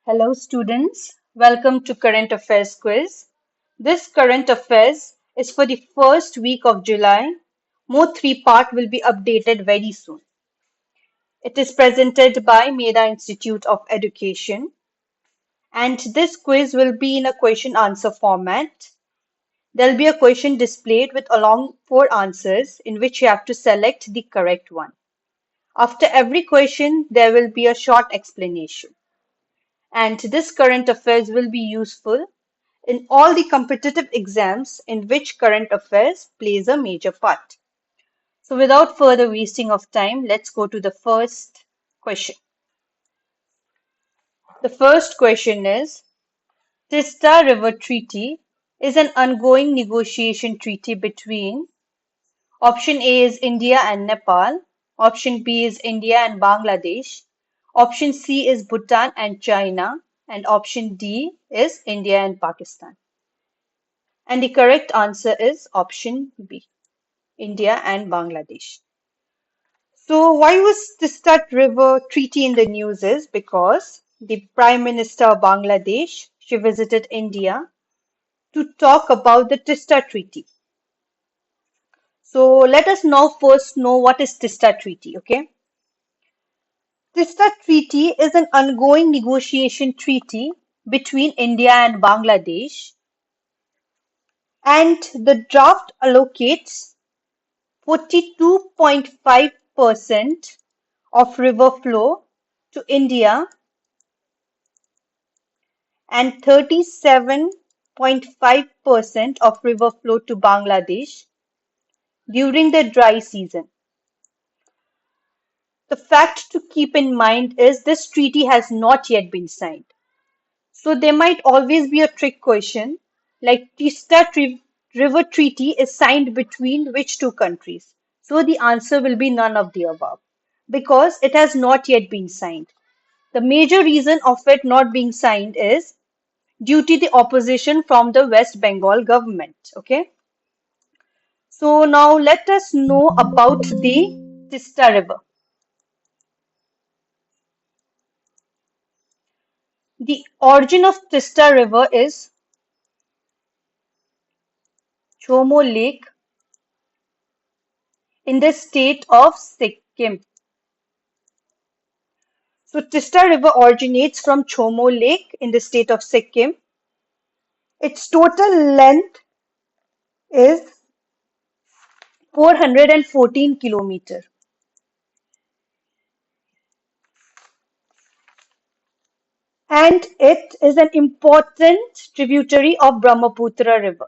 Hello, students. Welcome to Current Affairs Quiz. This Current Affairs is for the first week of July. More three-part will be updated very soon. It is presented by Meda Institute of Education, and this quiz will be in a question-answer format. There'll be a question displayed with along four answers in which you have to select the correct one. After every question, there will be a short explanation. And this current affairs will be useful in all the competitive exams in which current affairs plays a major part. So without further wasting of time, let's go to the first question. The first question is, Tista River Treaty is an ongoing negotiation treaty between option A is India and Nepal, option B is India and Bangladesh, option C is Bhutan and China, and option D is India and Pakistan. And the correct answer is option B, India and Bangladesh. So why was Tistat River Treaty in the news is because the Prime Minister of Bangladesh, she visited India to talk about the Tista Treaty. So let us now first know what is Tista Treaty, okay? Tista Treaty is an ongoing negotiation treaty between India and Bangladesh, and the draft allocates 42.5% of river flow to India and 37.5% of river flow to Bangladesh during the dry season. The fact to keep in mind is this treaty has not yet been signed. So there might always be a trick question like Tista River Treaty is signed between which two countries? So the answer will be none of the above because it has not yet been signed. The major reason of it not being signed is due to the opposition from the West Bengal government. Okay. So now let us know about the Tista River. The origin of Tista River is Chomo Lake in the state of Sikkim. So Tista River originates from Chomo Lake in the state of Sikkim. Its total length is 414 kilometers. And it is an important tributary of Brahmaputra River.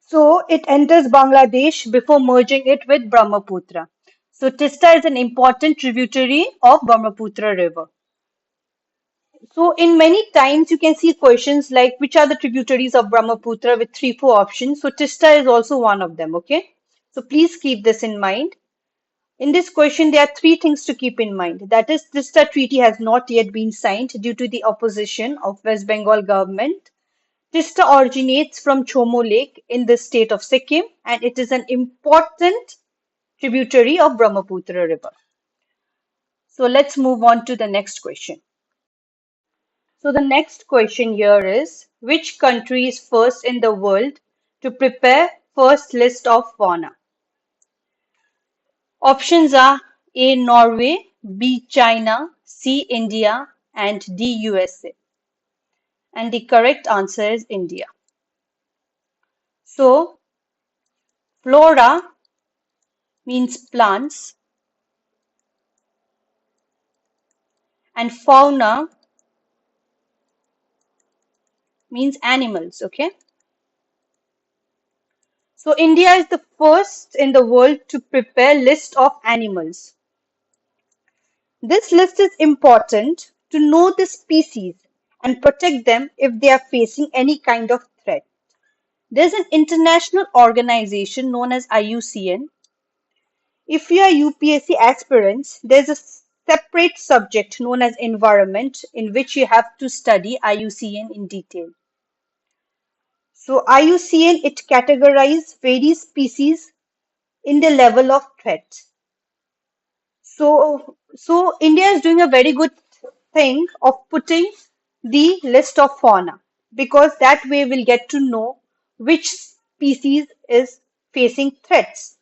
So it enters Bangladesh before merging it with Brahmaputra. So Tista is an important tributary of Brahmaputra River. So in many times you can see questions like which are the tributaries of Brahmaputra with 3-4 options. So Tista is also one of them, okay? So please keep this in mind. In this question, there are three things to keep in mind. That is, Tista Treaty has not yet been signed due to the opposition of West Bengal government. Tista originates from Chomo Lake in the state of Sikkim, and it is an important tributary of Brahmaputra River. So let's move on to the next question. So the next question here is, which country is first in the world to prepare first list of fauna? Options are A. Norway, B. China, C. India, and D. USA. And the correct answer is India. So, flora means plants and fauna means animals, okay? So, India is the first in the world to prepare list of animals. This list is important to know the species and protect them if they are facing any kind of threat. There's an international organization known as IUCN. If you are UPSC aspirants, there's a separate subject known as environment in which you have to study IUCN in detail. So IUCN it categorized various species in the level of threat. So India is doing a very good thing of putting the list of fauna because that way we'll get to know which species is facing threats.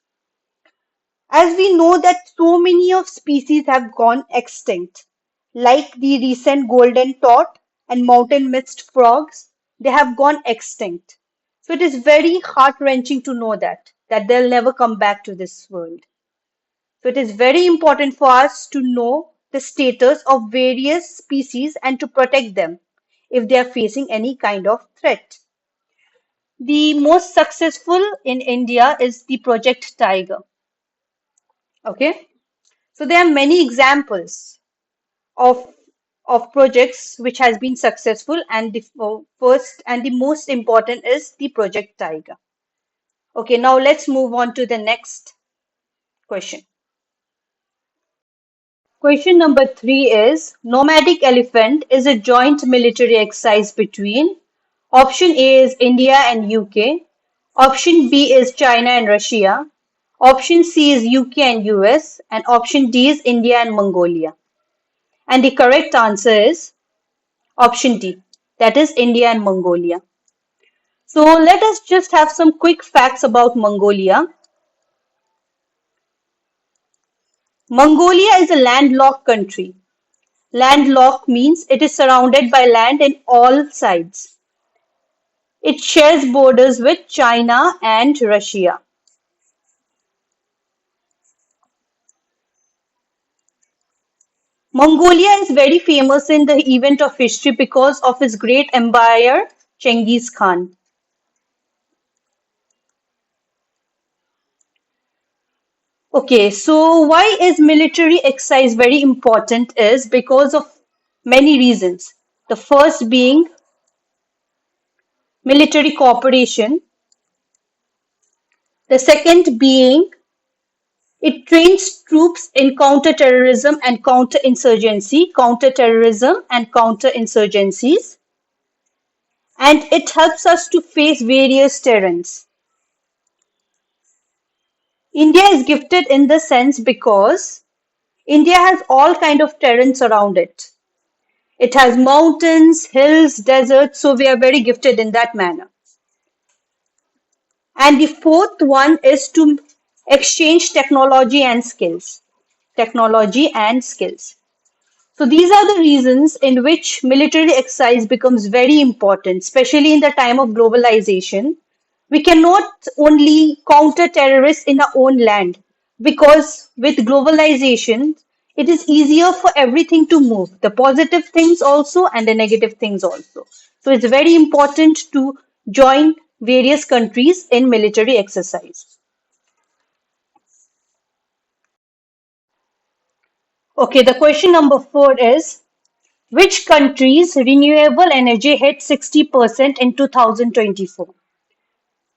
As we know that so many of species have gone extinct, like the recent golden tot and mountain mist frogs, they have gone extinct. So it is very heart-wrenching to know that they'll never come back to this world. So it is very important for us to know the status of various species and to protect them if they are facing any kind of threat. The most successful in India is the Project Tiger. Okay, so there are many examples of projects which has been successful, and the first and the most important is the Project Tiger. Okay, now let's move on to the next question. Question number 3 is nomadic elephant is a joint military exercise between option A is India and UK, option B is China and Russia, option C is UK and US, and option D is India and Mongolia. And the correct answer is option D, that is India and Mongolia. So let us just have some quick facts about Mongolia. Mongolia is a landlocked country. Landlocked means it is surrounded by land in all sides. It shares borders with China and Russia. Mongolia is very famous in the event of history because of its great empire, Genghis Khan. Okay, so why is military exercise very important is because of many reasons. The first being military cooperation. The second being it trains troops in counter-terrorism and counter-insurgency, counter-terrorism and counter-insurgencies, and it helps us to face various terrains. India is gifted in the sense because India has all kind of terrains around it. It has mountains, hills, deserts, so we are very gifted in that manner. And the fourth one is to exchange technology and skills. Technology and skills. So these are the reasons in which military exercise becomes very important, especially in the time of globalization. We cannot only counter terrorists in our own land because with globalization, it is easier for everything to move, the positive things also and the negative things also. So it's very important to join various countries in military exercise. Okay, the question number 4 is which country's renewable energy hit 60% in 2024?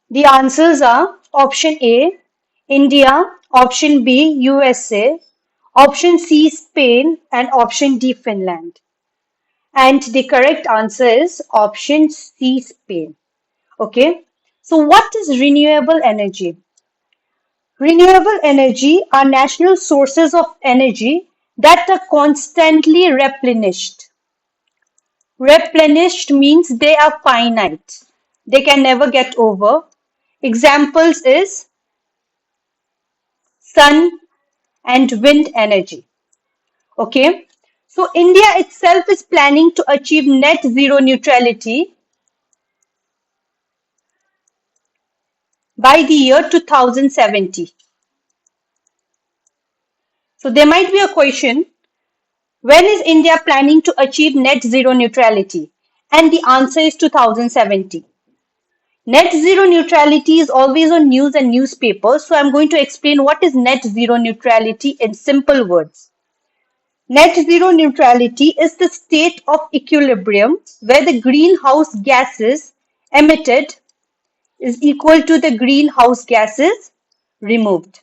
The answers are option A, India, option B, USA, option C, Spain, and option D, Finland. And the correct answer is option C, Spain. Okay. So what is renewable energy? Renewable energy are national sources of energy that are constantly replenished. Replenished means they are finite. They can never get over. Examples is sun and wind energy. Okay. So India itself is planning to achieve net zero neutrality by the year 2070. So there might be a question, when is India planning to achieve net zero neutrality? And the answer is 2070. Net zero neutrality is always on news and newspapers, so I'm going to explain what is net zero neutrality in simple words. Net zero neutrality is the state of equilibrium where the greenhouse gases emitted is equal to the greenhouse gases removed.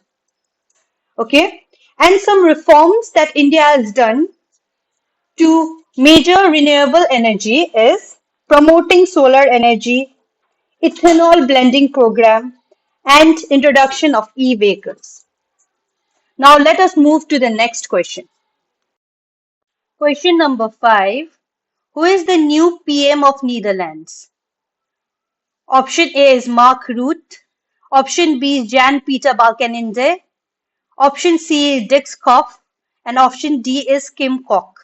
Okay, and some reforms that India has done to major renewable energy is promoting solar energy, ethanol blending program, and introduction of e-vehicles. Now let us move to the next question. Question number 5. Who is the new PM of Netherlands? Option A is Mark Rutte. Option B is Jan-Peter Balkenende. Option C is Dick Schoof. And option D is Kim Kok.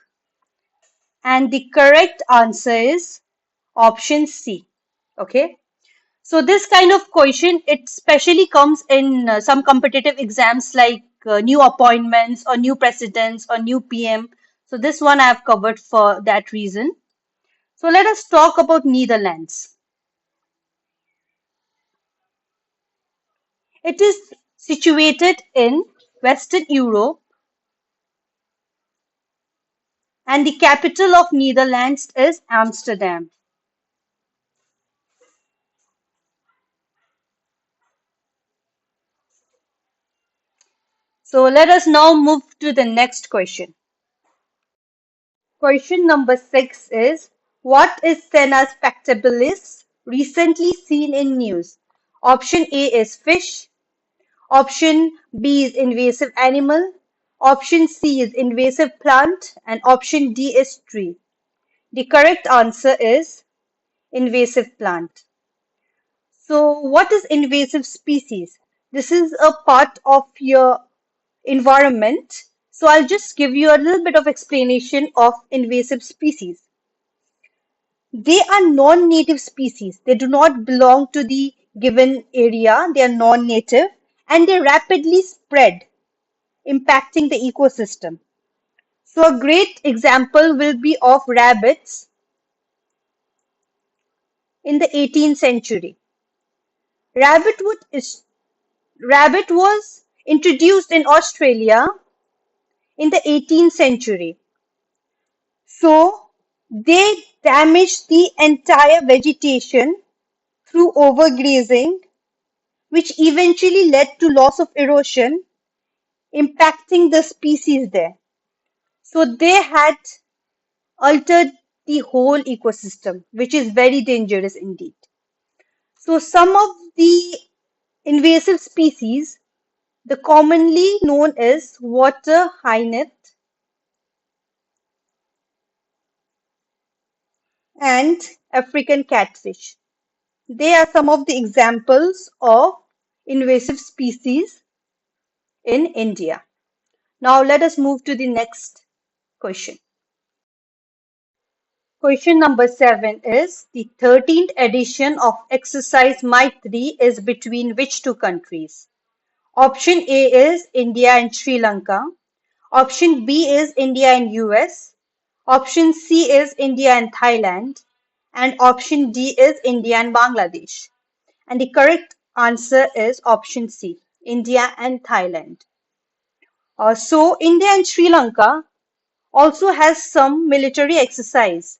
And the correct answer is option C. Okay. So this kind of question, it especially comes in some competitive exams like new appointments or new presidents or new PM. So this one I have covered for that reason. So let us talk about Netherlands. It is situated in Western Europe and the capital of Netherlands is Amsterdam. So let us now move to the next question. Question number 6 is, what is Senna's spectabilis recently seen in news? Option A is fish. Option B is invasive animal. Option C is invasive plant. And option D is tree. The correct answer is invasive plant. So what is invasive species? This is a part of your environment. So I'll just give you a little bit of explanation of invasive species. They are non-native species. They do not belong to the given area. They are non-native and they rapidly spread, impacting the ecosystem. So a great example will be of rabbits in the 18th century. Rabbit, rabbit was introduced in Australia in the 18th century. So they damaged the entire vegetation through overgrazing, which eventually led to loss of erosion, impacting the species there. So they had altered the whole ecosystem, which is very dangerous indeed. So some of the invasive species, the commonly known as water hyena and African catfish. They are some of the examples of invasive species in India. Now let us move to the next question. Question number 7 is, the 13th edition of exercise Maitri is between which two countries? Option A is India and Sri Lanka. Option B is India and US. Option C is India and Thailand. And option D is India and Bangladesh. And the correct answer is option C, India and Thailand. So India and Sri Lanka also has some military exercise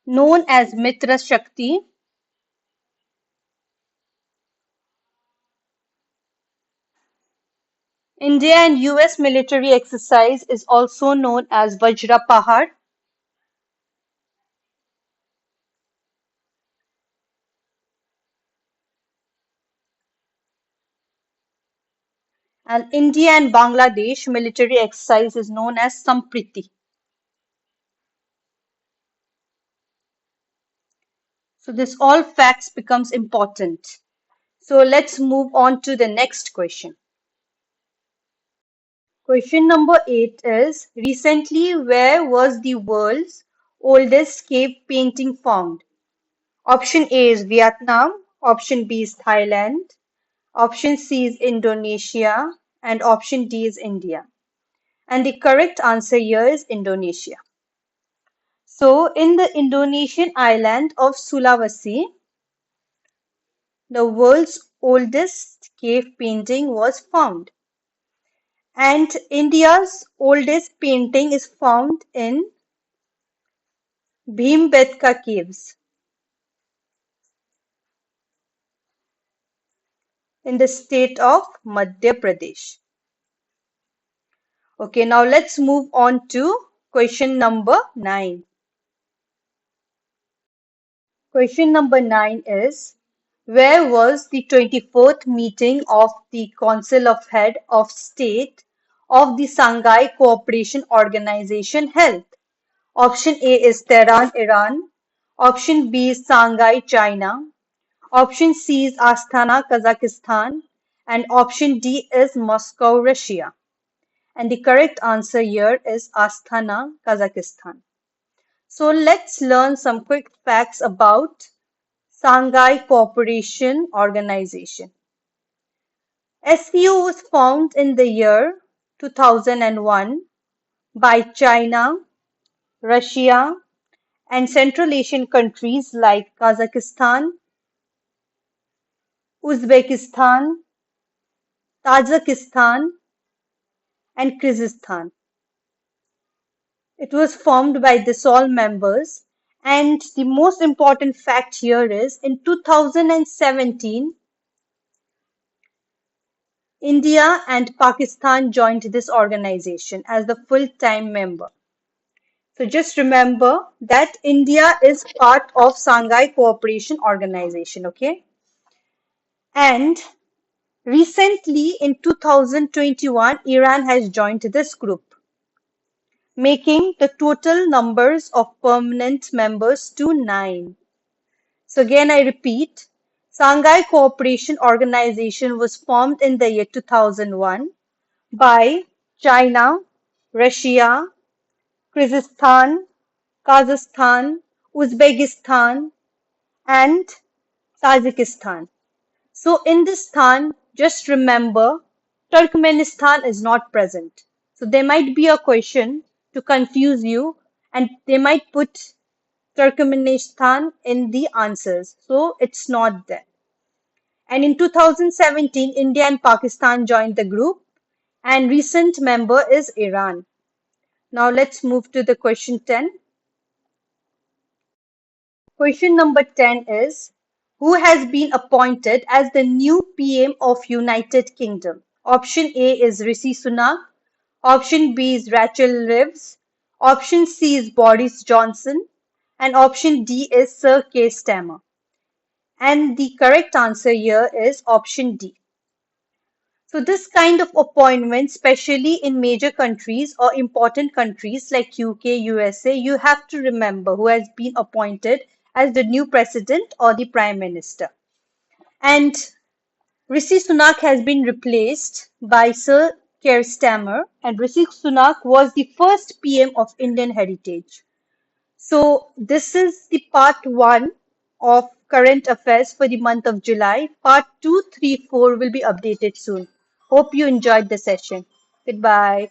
known as Mitra Shakti. India and US military exercise is also known as Vajra Pahar. And India and Bangladesh military exercise is known as Sampriti. So this all facts becomes important. So let's move on to the next question. Question number 8 is, recently where was the world's oldest cave painting found? Option A is Vietnam, option B is Thailand, option C is Indonesia, and option D is India. And the correct answer here is Indonesia. So in the Indonesian island of Sulawesi, the world's oldest cave painting was found. And India's oldest painting is found in Bhimbetka caves in the state of Madhya Pradesh. Okay, now let's move on to question number 9. Question number 9 is, where was the 24th meeting of the Council of Head of State of the Shanghai Cooperation Organization held? Option A is Tehran, Iran. Option B is Shanghai, China. Option C is Astana, Kazakhstan. And option D is Moscow, Russia. And the correct answer here is Astana, Kazakhstan. So let's learn some quick facts about Shanghai Cooperation Organization. SCO was formed in the year 2001 by China, Russia, and Central Asian countries like Kazakhstan, Uzbekistan, Tajikistan, and Kyrgyzstan. It was formed by these all members, and the most important fact here is in 2017, India and Pakistan joined this organization as the full-time member. So just remember that India is part of Shanghai Cooperation Organization, okay? And recently in 2021, Iran has joined this group, making the total numbers of permanent members to 9. So again, I repeat, Shanghai Cooperation Organization was formed in the year 2001 by China, Russia, Kyrgyzstan, Kazakhstan, Uzbekistan, and Tajikistan. So in this Stan, just remember Turkmenistan is not present. So there might be a question to confuse you, and they might put Turkmenistan in the answers. So it's not there. And in 2017, India and Pakistan joined the group, and recent member is Iran. Now let's move to the question 10. Question number 10 is, who has been appointed as the new PM of United Kingdom? Option A is Rishi Sunak. Option B is Rachel Reeves. Option C is Boris Johnson. And option D is Sir Keir Starmer. And the correct answer here is option D. So this kind of appointment, especially in major countries or important countries like UK, USA, you have to remember who has been appointed as the new president or the prime minister. And Rishi Sunak has been replaced by Sir Keir Starmer, and Rishi Sunak was the first PM of Indian heritage. So this is the part 1 of current affairs for the month of July. Part 2, 3, 4 will be updated soon. Hope you enjoyed the session. Goodbye.